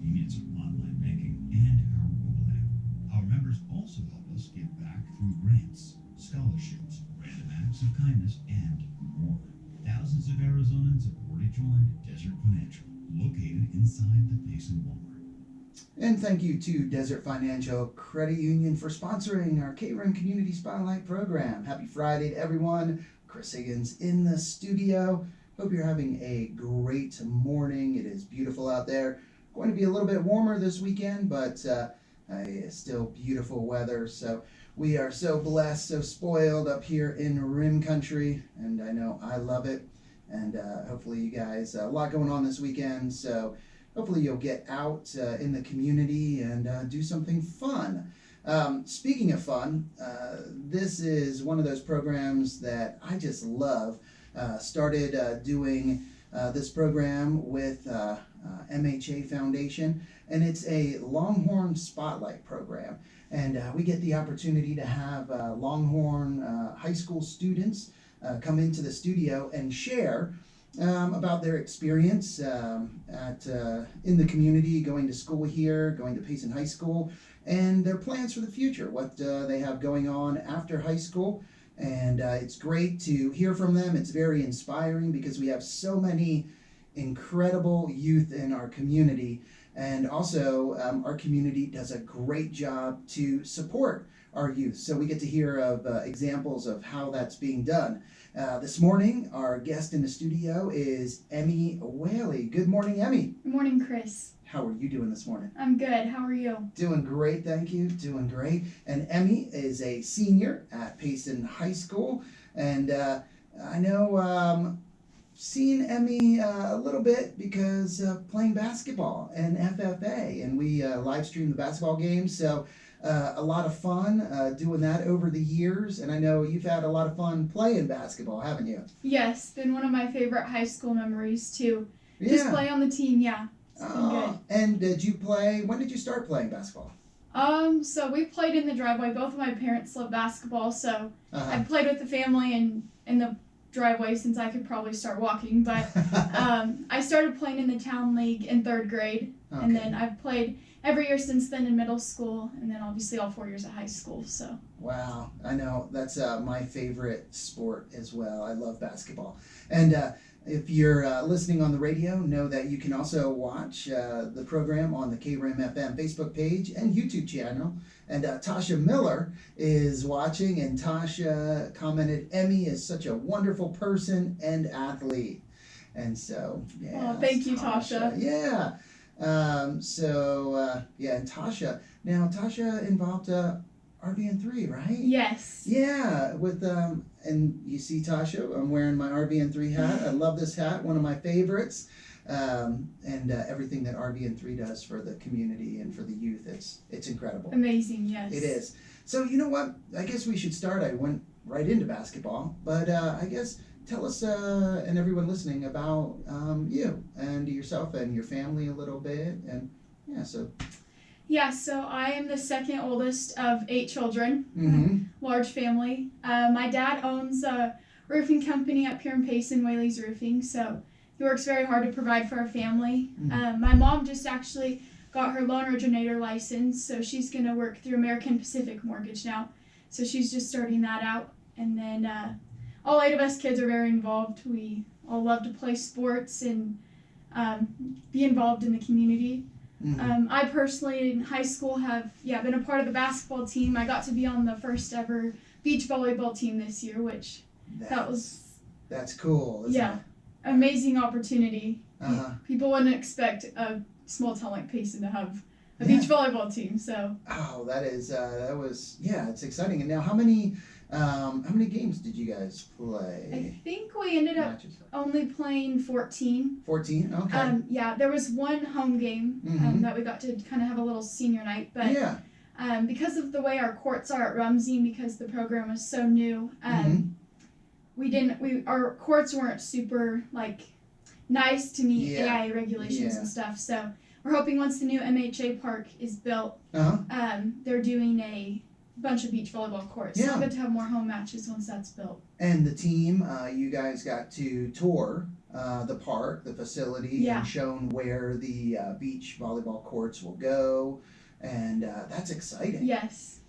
convenience of online banking and our mobile app. Our members also help us give back through grants, scholarships, random acts of kindness, and more. Thousands of Arizonans have already joined Desert Financial, located inside the Payson Walmart. And thank you to Desert Financial Credit Union for sponsoring our KRIM Community Spotlight program. Happy Friday to everyone. Chris Higgins in the studio. Hope you're having a great morning. It is beautiful out there. Going to be a little bit warmer this weekend, but still beautiful weather. So we are so blessed, so spoiled up here in Rim Country, and I know I love it. And hopefully you guys, a lot going on this weekend, so hopefully you'll get out in the community and do something fun. Speaking of fun, this is one of those programs that I just love. Started doing this program with MHA Foundation, and it's a Longhorn Spotlight program. And we get the opportunity to have Longhorn high school students come into the studio and share about their experience in the community, going to school here, going to Payson High School, and their plans for the future, what they have going on after high school. And it's great to hear from them. It's very inspiring because we have so many incredible youth in our community. And also, our community does a great job to support our youth. So we get to hear of examples of how that's being done. This morning, our guest in the studio is Emmy Whaley. Good morning, Emmy. Good morning, Chris. How are you doing this morning? I'm good. How are you? Doing great, thank you. Doing great. And Emmy is a senior at Payson High School. And I know seen Emmy a little bit because playing basketball and FFA. And we live stream the basketball games. So a lot of fun doing that over the years. And I know you've had a lot of fun playing basketball, haven't you? Yes, been one of my favorite high school memories too. Just play on the team, yeah. It's been good. And did you play, when did you start playing basketball? So we played in the driveway. Both of my parents love basketball, so I played with the family and in the driveway since I could probably start walking. But I started playing in the town league in 3rd grade, and then I've played every year since then in middle school, and then obviously all 4 years at high school. So. Wow, I know that's my favorite sport as well. I love basketball, and if you're listening on the radio, know that you can also watch the program on the KRIM FM Facebook page and YouTube channel. And Tasha Miller is watching, and Tasha commented, "Emmy is such a wonderful person and athlete." And so, yeah. Oh, thank you, Tasha. Yeah. And Tasha. Now, Tasha involved RVN3, right? Yes. Yeah, with and you see Tasha, I'm wearing my RVN3 hat. I love this hat, one of my favorites. And everything that RVN3 does for the community and for the youth, it's incredible. Amazing, yes. It is. So you know what? I guess we should start. I went right into basketball, but I guess tell us and everyone listening about you and yourself and your family a little bit, and yeah, so. Yeah, so I am the second oldest of 8 children, large family. My dad owns a roofing company up here in Payson, Whaley's Roofing, so he works very hard to provide for our family. My mom just actually got her loan originator license, so she's going to work through American Pacific Mortgage now. So she's just starting that out. And then all 8 of us kids are very involved. We all love to play sports and be involved in the community. I personally in high school have been a part of the basketball team. I got to be on the first ever beach volleyball team this year, which that's cool, isn't it? Amazing opportunity. People wouldn't expect a small town like Payson to have a beach volleyball team. So it's exciting. And now how many games did you guys play? I think we ended up only playing 14. 14? Okay. There was one home game that we got to kind of have a little senior night, but because of the way our courts are at Rumsey, because the program was so new, our courts weren't super nice to meet AIA regulations and stuff. So we're hoping once the new MHA park is built, they're doing a bunch of beach volleyball courts. So we'll get to have more home matches once that's built. And the team, you guys got to tour the park, the facility, Yeah. and shown where the beach volleyball courts will go, and that's exciting. Yes.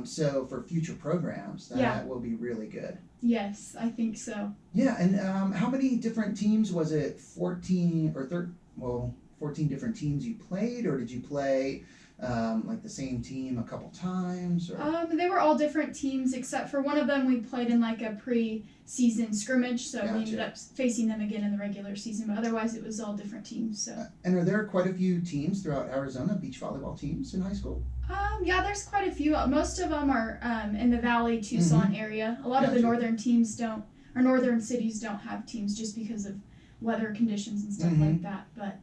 So for future programs, that Yeah. will be really good. Yes, I think so. Yeah, and how many different teams was it? 14 or 14 different teams you played, or did you play like the same team a couple times? Or? They were all different teams except for one of them we played in like a pre-season scrimmage, so we ended up facing them again in the regular season, but otherwise it was all different teams. So. And are there quite a few teams throughout Arizona, beach volleyball teams in high school? Yeah, there's quite a few. Most of them are in the Valley, Tucson area. A lot of the northern teams don't, or northern cities don't have teams just because of weather conditions and stuff like that. But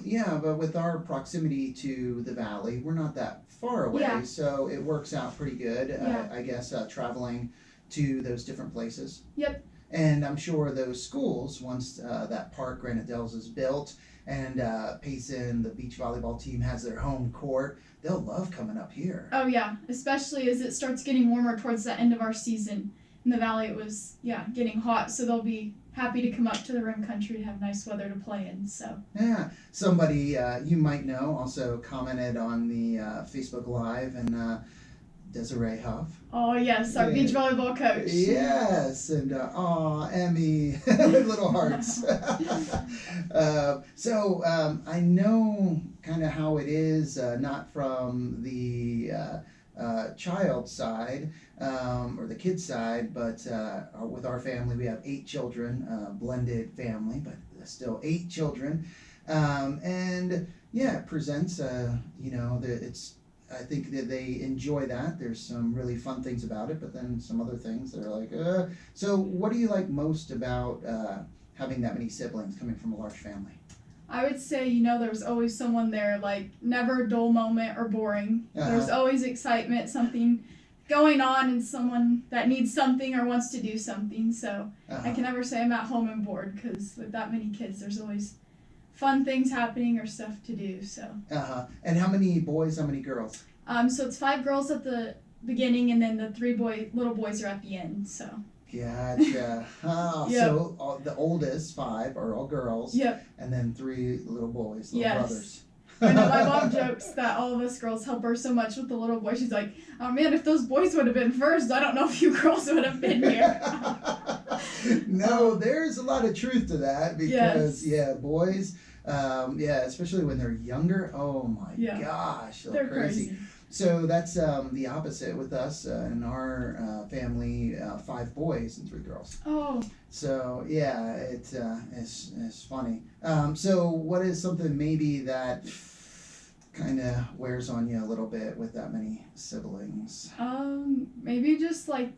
yeah, but with our proximity to the Valley, we're not that far away, so it works out pretty good. I guess traveling to those different places. Yep. And I'm sure those schools, once that park, Granite Dells, is built, and Payson, the beach volleyball team, has their home court, they'll love coming up here. Oh yeah, especially as it starts getting warmer towards the end of our season. In the Valley it was, getting hot, so they'll be happy to come up to the Rim Country to have nice weather to play in, so. Yeah, somebody you might know also commented on the Facebook Live, and Desiree Huff. Oh yes, our beach volleyball coach. Yes, and Emmy with little hearts. So I know kind of how it is, not from the child side or the kid side, but with our family we have 8 children, blended family, but still 8 children, and yeah, it presents I think that they enjoy that. There's some really fun things about it, but then some other things that are like, So what do you like most about having that many siblings coming from a large family? I would say, there's always someone there, like, never a dull moment or boring. There's always excitement, something going on, and someone that needs something or wants to do something. So I can never say I'm at home and bored, because with that many kids, there's always fun things happening or stuff to do. So. And how many boys? How many girls? So it's 5 girls at the beginning, and then the 3 little boys are at the end. So. Gotcha. So the oldest 5 are all girls. Yep. And then 3 little boys, little brothers. I know, my mom jokes that all of us girls help her so much with the little boy. She's like, oh man, if those boys would have been first, I don't know if you girls would have been here. No, there's a lot of truth to that, because boys, especially when they're younger, oh my gosh, they're crazy. So that's the opposite with us in our family, 5 boys and 3 girls. Oh. So yeah, it's funny. So what is something maybe that kind of wears on you a little bit with that many siblings? Maybe just like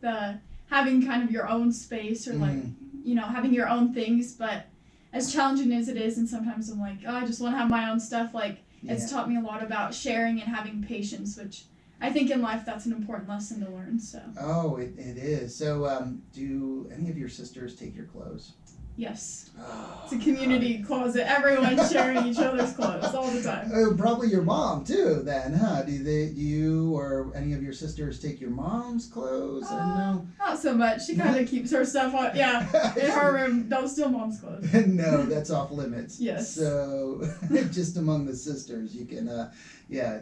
having kind of your own space, or like, having your own things, but as challenging as it is, and sometimes I'm like, I just want to have my own stuff, like, it's taught me a lot about sharing and having patience, which I think in life that's an important lesson to learn. So. Oh, it is. So do any of your sisters take your clothes? Yes. Oh, it's a community closet. Everyone's sharing each other's clothes all the time. Oh, probably your mom too then, huh? Do you or any of your sisters take your mom's clothes? No? Not so much. She kind of keeps her stuff on, in her room. Don't steal mom's clothes. No, that's off limits. Yes. So just among the sisters you can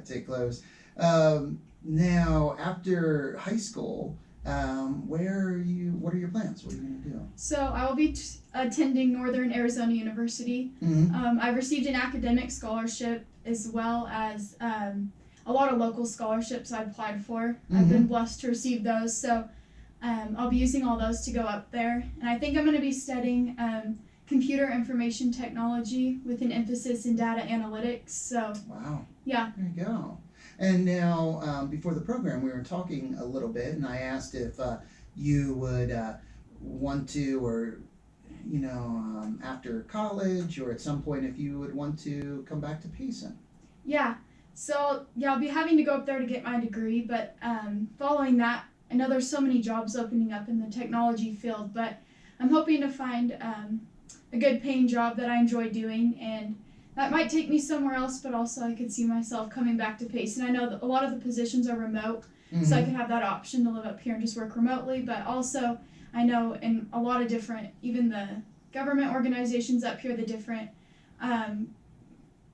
take clothes. Now after high school, what are your plans? What are you going to do? So I will be attending Northern Arizona University. I received an academic scholarship, as well as a lot of local scholarships I applied for. I've been blessed to receive those, so I'll be using all those to go up there. And I think I'm going to be studying computer information technology with an emphasis in data analytics. So. Wow. Yeah. There you go. And now, before the program, we were talking a little bit, and I asked if you would want to, or after college, or at some point, if you would want to come back to Payson. Yeah. So I'll be having to go up there to get my degree, but following that, I know there's so many jobs opening up in the technology field, but I'm hoping to find a good paying job that I enjoy doing, and that might take me somewhere else, but also I could see myself coming back to Payson. I know that a lot of the positions are remote, so I could have that option to live up here and just work remotely, but also I know in a lot of different, even the government organizations up here, the different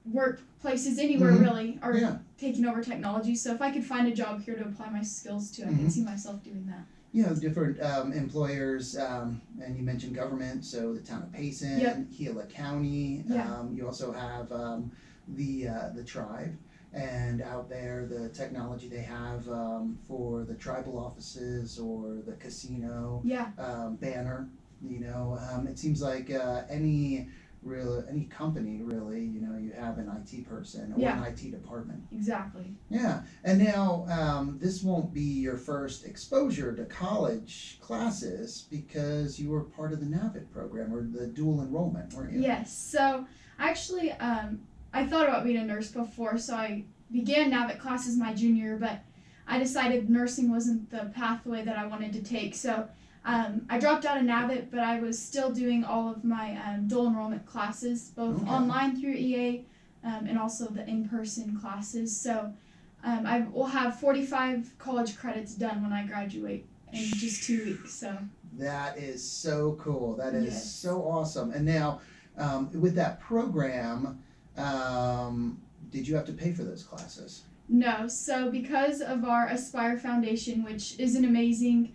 workplaces anywhere Mhm. really are Yeah. taking over technology. So if I could find a job here to apply my skills to, I Mhm. could see myself doing that. You know, different employers, and you mentioned government, so the town of Payson, Yep. Gila County. Yeah. You also have the tribe, and out there the technology they have for the tribal offices or the casino Yeah. banner. You know, it seems like any company really, you know, you have an IT person or Yeah. an IT department. Exactly. Yeah, and now this won't be your first exposure to college classes because you were part of the NAVIT program or the dual enrollment, weren't you? Yes. So actually, I thought about being a nurse before, so I began NAVIT classes my junior year, but I decided nursing wasn't the pathway that I wanted to take. So I dropped out of NAVIT, but I was still doing all of my dual enrollment classes, both Okay. online through EA and also the in-person classes. So I will have 45 college credits done when I graduate in just 2 weeks. So That is so cool. That is Yes. so awesome. And now, with that program, did you have to pay for those classes? no, so because of our Aspire Foundation, which is an amazing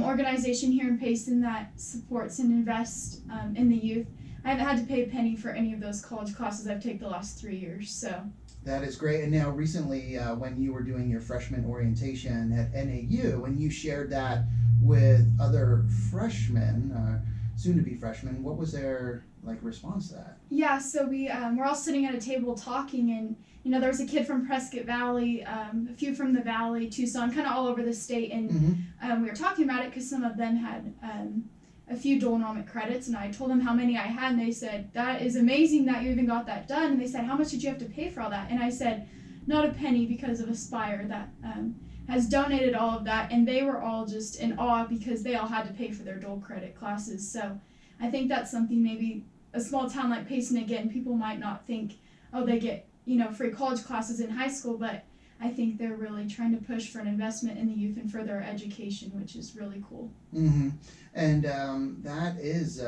organization here in Payson that supports and invests in the youth, I haven't had to pay a penny for any of those college classes I've taken the last 3 years. So That is great. And now, recently, when you were doing your freshman orientation at NAU, and you shared that with other freshmen, soon-to-be freshmen, what was their response to that? yeah, so we're all sitting at a table talking, and there was a kid from Prescott Valley, a few from the Valley, Tucson, kind of all over the state, and Mm-hmm. we were talking about it because some of them had a few dual enrollment credits, and I told them how many I had, and they said, that is amazing that you even got that done. And they said, how much did you have to pay for all that? And I said, not a penny, because of Aspire that has donated all of that, and they were all just in awe because they all had to pay for their dual credit classes. So I think that's something maybe a small town like Payson, again, people might not think, oh, they get free college classes in high school, but I think they're really trying to push for an investment in the youth and for their education, which is really cool. Mm-hmm. And that is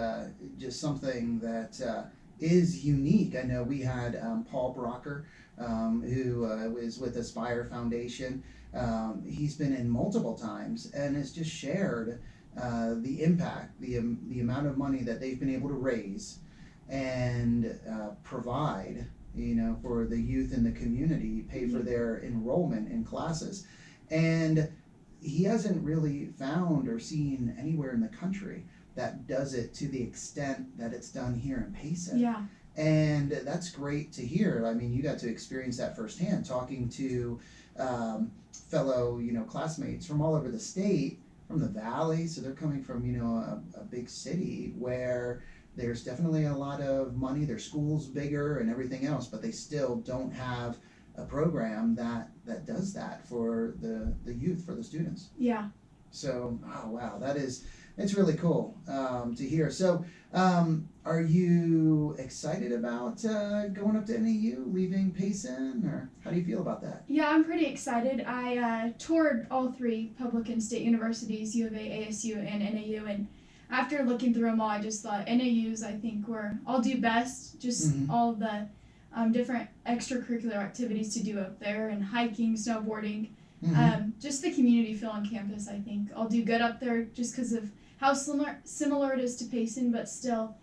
just something that is unique. I know we had Paul Brocker, who was with Aspire Foundation. He's been in multiple times and has just shared the impact, the amount of money that they've been able to raise and provide, for the youth in the community, pay for their enrollment in classes. And he hasn't really found or seen anywhere in the country that does it to the extent that it's done here in Payson. Yeah. And that's great to hear. I mean, you got to experience that firsthand, talking to fellow, classmates from all over the state, from the Valley. So they're coming from, a big city where there's definitely a lot of money. Their school's bigger and everything else, but they still don't have a program that does that for the youth, for the students. Yeah. So, oh wow, it's really cool to hear. So, are you excited about going up to NAU, leaving Payson, or how do you feel about that? Yeah, I'm pretty excited. I toured all 3 public and state universities, U of A, ASU, and NAU, and after looking through them all, I just thought NAU's, I think, where I'll do best, just all of the different extracurricular activities to do up there, and hiking, snowboarding, just the community feel on campus. I think I'll do good up there just because of how similar it is to Payson, but still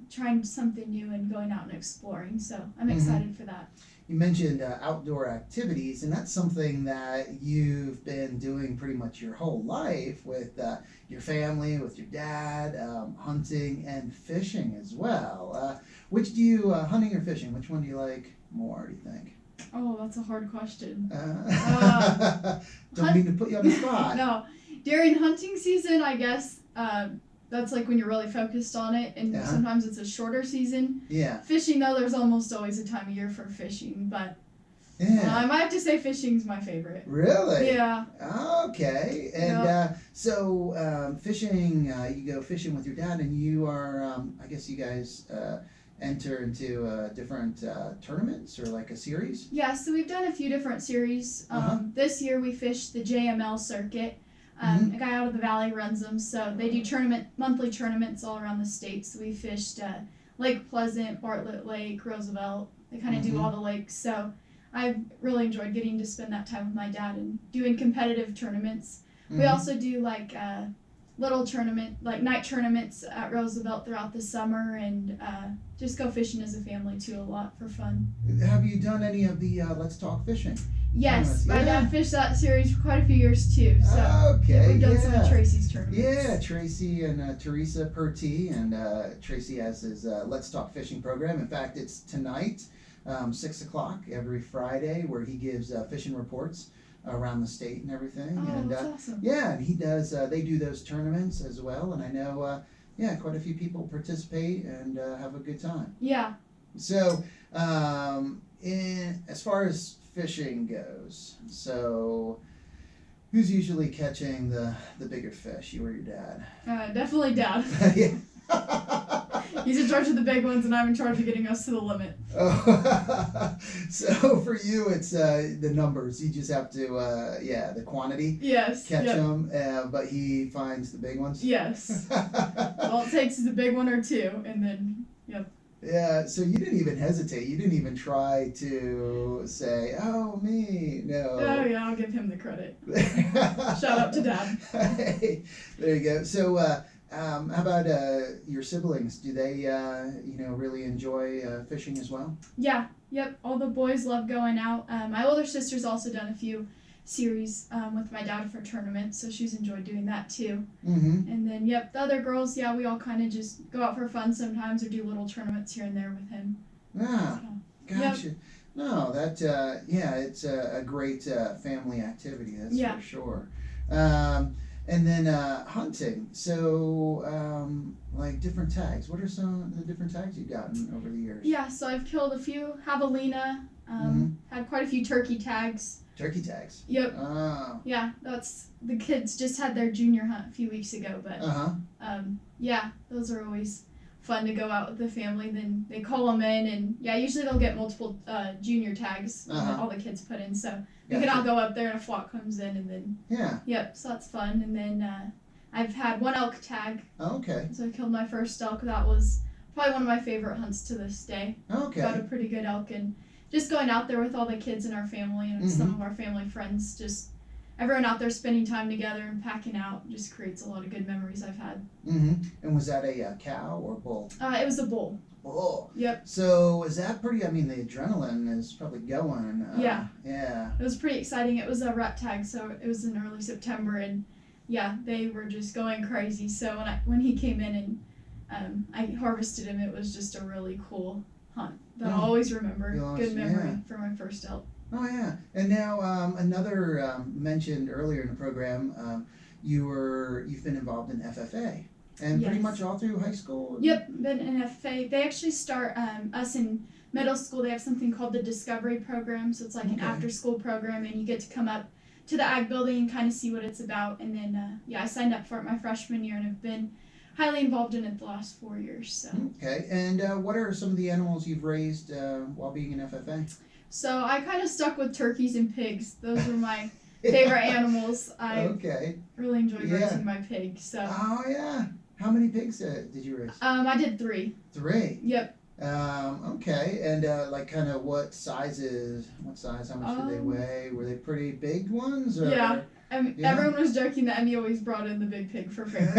trying something new and going out and exploring. So I'm excited for that. You mentioned outdoor activities, and that's something that you've been doing pretty much your whole life with your family, with your dad, hunting and fishing as well. Which do you, hunting or fishing, which one do you like more, do you think? Oh, that's a hard question. Don't mean to put you on the spot. No, during hunting season, I guess that's like when you're really focused on it, and sometimes it's a shorter season. Yeah. Fishing, though, there's almost always a time of year for fishing, but I might have to say fishing's my favorite. Really? Yeah. Okay. And so fishing, you go fishing with your dad, and you are, I guess you guys enter into different tournaments or like a series? Yeah, so we've done a few different series. This year we fished the JML circuit. A guy out of the valley runs them, so they do monthly tournaments all around the state. So we fished Lake Pleasant, Bartlett Lake, Roosevelt. They kind of do all the lakes. So I really enjoyed getting to spend that time with my dad and doing competitive tournaments. We also do like little night tournaments at Roosevelt throughout the summer, and just go fishing as a family too a lot for fun. Have you done any of the Let's Talk Fishing? Yes, my dad fished that series for quite a few years too. So we've done some of Tracy's tournaments. Yeah, Tracy and Teresa Pertee, and Tracy has his Let's Talk Fishing program. In fact, it's tonight, 6 o'clock every Friday, where he gives fishing reports around the state and everything. Oh, And that's awesome. yeah, and he does. They do those tournaments as well, and I know quite a few people participate and have a good time. Yeah. So, as far as fishing goes, so who's usually catching the bigger fish, you or your dad? Definitely Dad. Yeah. He's in charge of the big ones, and I'm in charge of getting us to the limit. Oh. So for you, it's the numbers. You just have to, the quantity. Yes. Catch them, but he finds the big ones. Yes. All it takes is a big one or two, and then, yep. Yeah, so you didn't even hesitate. You didn't even try to say, "Oh, me." No. Oh yeah, I'll give him the credit. Shout out to Dad. Hey, there you go. So, how about your siblings? Do they, really enjoy fishing as well? Yeah. Yep. All the boys love going out. My older sister's also done a few series with my dad for tournaments, so she's enjoyed doing that too. And then, the other girls, we all kind of just go out for fun sometimes or do little tournaments here and there with him. Ah, so, gotcha. No, that, it's a great family activity, that's for sure. And then hunting. So, like different tags. What are some of the different tags you've gotten over the years? Yeah, so I've killed a few javelina, had quite a few turkey tags. Turkey tags? Yep. Oh. Yeah, the kids just had their junior hunt a few weeks ago, but those are always fun to go out with the family. Then they call them in, and usually they'll get multiple junior tags that all the kids put in, so we can all go up there and a flock comes in, and then so that's fun. And then I've had one elk tag. Okay. So I killed my first elk. That was probably one of my favorite hunts to this day. Okay. Got a pretty good elk, and just going out there with all the kids in our family and some of our family friends, just everyone out there spending time together and packing out just creates a lot of good memories I've had. And was that a cow or bull? It was a bull. Bull. Yep. So is that pretty, the adrenaline is probably going. Yeah. Yeah. It was pretty exciting. It was a rut tag, so it was in early September, and they were just going crazy. So when he came in and I harvested him, it was just a really cool hunt that I'll always remember. Good memory for my first elk. Oh yeah, and now another mentioned earlier in the program, you've been involved in FFA, and pretty much all through high school. Yep, been in FFA. They actually start us in middle school. They have something called the Discovery Program, so it's like an after-school program, and you get to come up to the Ag Building and kind of see what it's about. And then I signed up for it my freshman year, and have been highly involved in it the last 4 years. So. Okay, and what are some of the animals you've raised while being in FFA? So I kind of stuck with turkeys and pigs. Those were my favorite animals. I really enjoyed raising my pig. So. Oh yeah, how many pigs did you raise? I did 3. 3. Yep. Okay, and like kind of what size? How much did they weigh? Were they pretty big ones? Or? Yeah. Everyone was joking that Emmy always brought in the big pig for fair.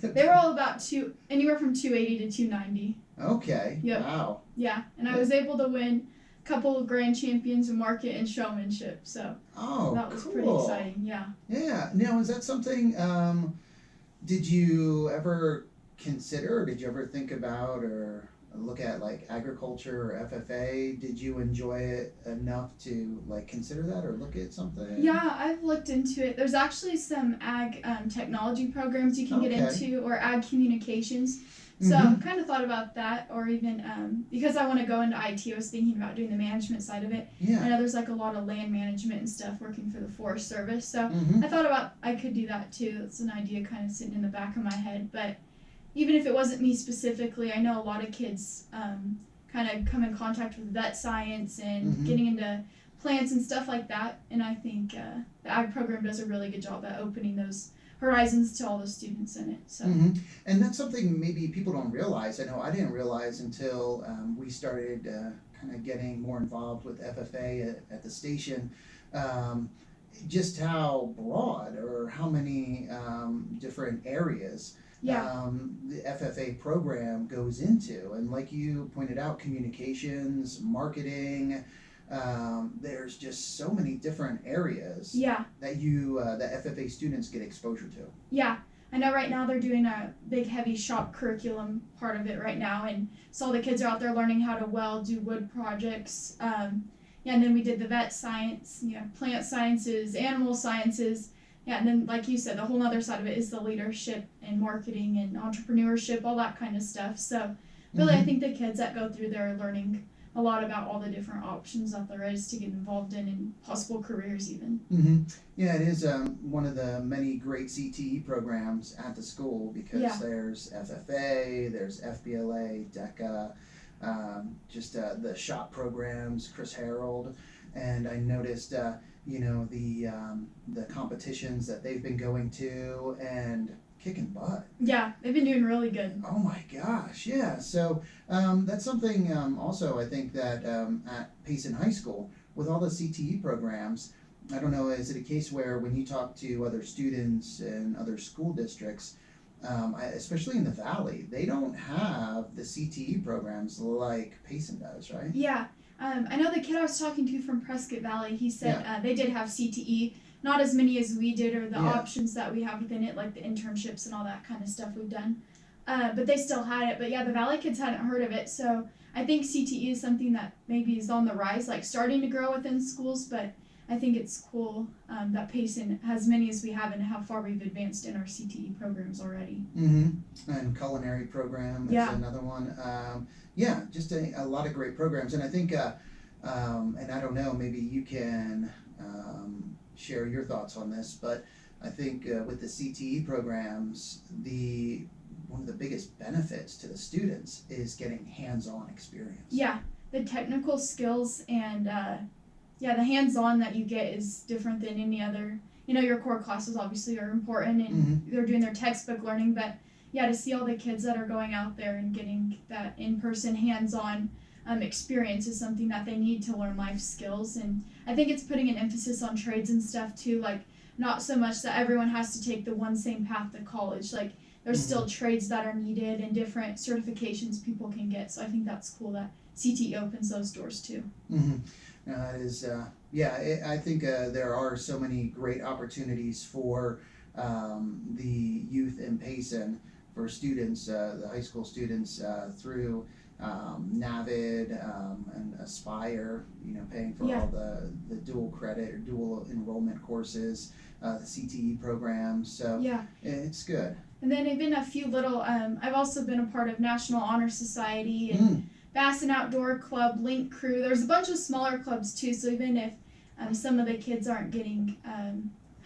They were all about anywhere from 280 to 290. Okay. Yep. Wow. Yeah, and I was able to win a couple of grand champions in market and showmanship, so that was pretty exciting. Yeah. Yeah. Now, is that something? Did you ever consider, or did you ever think about, or look at like agriculture or FFA? Did you enjoy it enough to like consider that or look at something? Yeah, I've looked into it. There's actually some ag technology programs you can get into, or ag communications. So I kind of thought about that, or even because I want to go into IT, I was thinking about doing the management side of it. Yeah. I know there's like a lot of land management and stuff working for the Forest Service, so I thought about I could do that too. That's an idea kind of sitting in the back of my head. But even if it wasn't me specifically, I know a lot of kids kind of come in contact with vet science and getting into plants and stuff like that. And I think the ag program does a really good job at opening those horizons to all the students in it. So. And that's something maybe people don't realize. I know I didn't realize until we started kind of getting more involved with FFA at the station. Just how broad or how many different areas the FFA program goes into. And like you pointed out, communications, marketing, there's just so many different areas that that FFA students get exposure to. Yeah. I know right now they're doing a big heavy shop curriculum part of it right now, and so all the kids are out there learning how to weld, do wood projects. And then we did the vet science, plant sciences, animal sciences. Yeah, and then like you said, the whole other side of it is the leadership and marketing and entrepreneurship, all that kind of stuff. So really, I think the kids that go through there are learning a lot about all the different options that there is to get involved in and possible careers even. Yeah, it is one of the many great CTE programs at the school because there's FFA, there's FBLA, DECA, just the shop programs, Chris Harold, and I noticed the competitions that they've been going to and kicking butt. Yeah, they've been doing really good. Oh my gosh, yeah. So that's something also I think that at Payson High School with all the CTE programs, I don't know, is it a case where when you talk to other students in other school districts, especially in the Valley, they don't have the CTE programs like Payson does, right? Yeah. I know the kid I was talking to from Prescott Valley, he said they did have CTE, not as many as we did or the options that we have within it, like the internships and all that kind of stuff we've done. But they still had it. But yeah, the Valley kids hadn't heard of it. So I think CTE is something that maybe is on the rise, like starting to grow within schools. But I think it's cool that Payson has many as we have and how far we've advanced in our CTE programs already. And culinary program is another one. Just a lot of great programs. And I think, and I don't know, maybe you can share your thoughts on this, but I think with the CTE programs, one of the biggest benefits to the students is getting hands-on experience. Yeah, the technical skills and the hands-on that you get is different than any other. Your core classes obviously are important and they're doing their textbook learning, but to see all the kids that are going out there and getting that in-person hands-on experience is something that they need to learn life skills. And I think it's putting an emphasis on trades and stuff too, like not so much that everyone has to take the one same path to college. Like there's still trades that are needed and different certifications people can get. So I think that's cool that CTE opens those doors too. That is, I think there are so many great opportunities for the youth in Payson, for students, the high school students through NAVID and Aspire, paying for all the dual credit or dual enrollment courses, the CTE programs. So it's good. And then even a few little, I've also been a part of National Honor Society and Bassin Outdoor Club, Link Crew. There's a bunch of smaller clubs too, so even if some of the kids aren't getting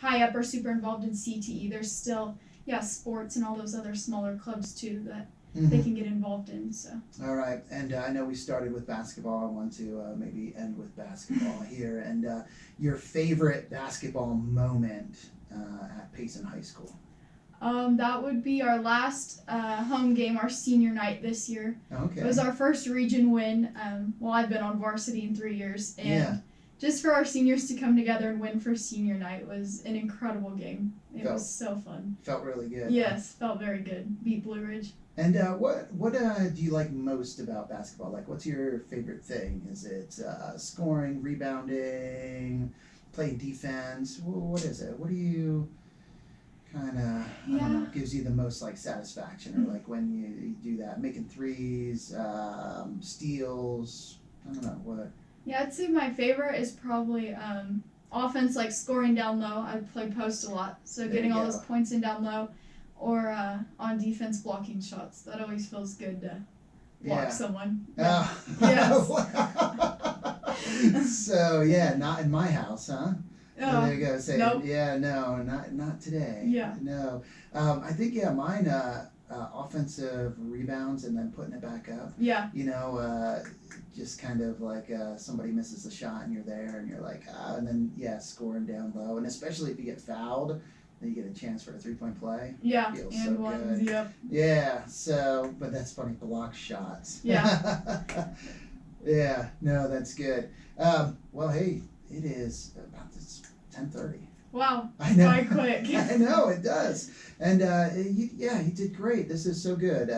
high up or super involved in CTE, there's still sports and all those other smaller clubs too that they can get involved in. So. All right, and I know we started with basketball. I want to maybe end with basketball here. And your favorite basketball moment at Payson High School? That would be our last home game, our senior night this year. Okay. It was our first region win. I've been on varsity in 3 years, and just for our seniors to come together and win for senior night was an incredible game. It was so fun. Felt really good. Yes, felt very good. Beat Blue Ridge. And what do you like most about basketball? Like, what's your favorite thing? Is it scoring, rebounding, playing defense? What is it? What do you kind of, I don't know, gives you the most like satisfaction, or like when you do that, making threes, steals, I don't know, what? Yeah, I'd say my favorite is probably offense, like scoring down low. I play post a lot, so getting all those points in down low, or on defense blocking shots. That always feels good to block someone. Yes. So not in my house, huh? Oh, there you go. Say, nope. no, not today. Yeah. No. I think mine. offensive rebounds and then putting it back up. Yeah. Just kind of like somebody misses a shot and you're there and you're like, and then, scoring down low. And especially if you get fouled, then you get a chance for a 3-point play. Yeah. Feels And so ones, good. yep. Yeah, but that's funny, block shots. Yeah. Yeah, no, that's good. Well, hey, it is about 10:30. Wow. I know. Quite quick. I know, it does. And you did great. This is so good.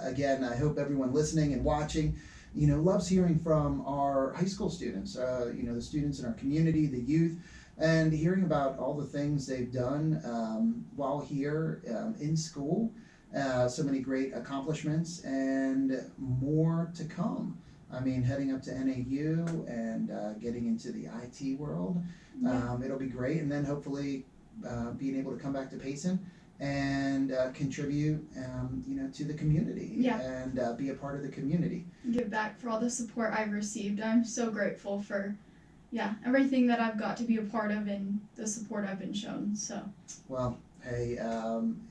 Again, I hope everyone listening and watching, loves hearing from our high school students, the students in our community, the youth, and hearing about all the things they've done while here in school. So many great accomplishments and more to come. I mean, heading up to NAU and getting into the IT world. It'll be great. And then hopefully being able to come back to Payson and contribute, to the community and be a part of the community. Give back for all the support I've received. I'm so grateful for, everything that I've got to be a part of and the support I've been shown. So. Well, hey,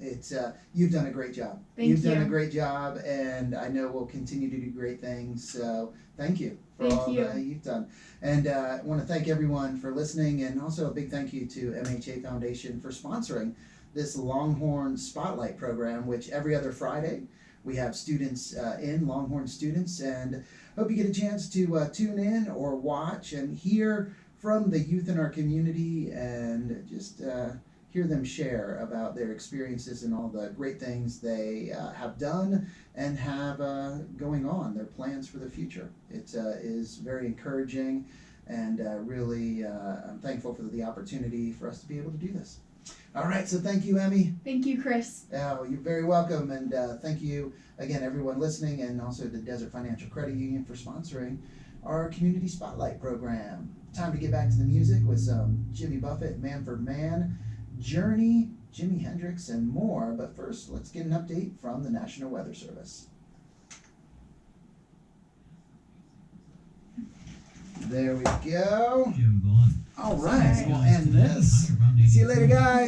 it's you've done a great job. You've done a great job, and I know we'll continue to do great things. So thank you for all that you've done. And I want to thank everyone for listening, and also a big thank you to MHA Foundation for sponsoring this Longhorn Spotlight program, which every other Friday we have students Longhorn students, and hope you get a chance to tune in or watch and hear from the youth in our community and just hear them share about their experiences and all the great things they have done and have going on, their plans for the future. It is very encouraging, and really I'm thankful for the opportunity for us to be able to do this. All right, so thank you, Emmy. Thank you, Chris. Oh, you're very welcome, and thank you again, everyone listening, and also the Desert Financial Credit Union for sponsoring our Community Spotlight program. Time to get back to the music with some Jimmy Buffett, Manford Mann, Journey, Jimi Hendrix, and more. But first, let's get an update from the National Weather Service. There we go. Jim Bond. All right, Sorry. we'll end this. See you later, guys.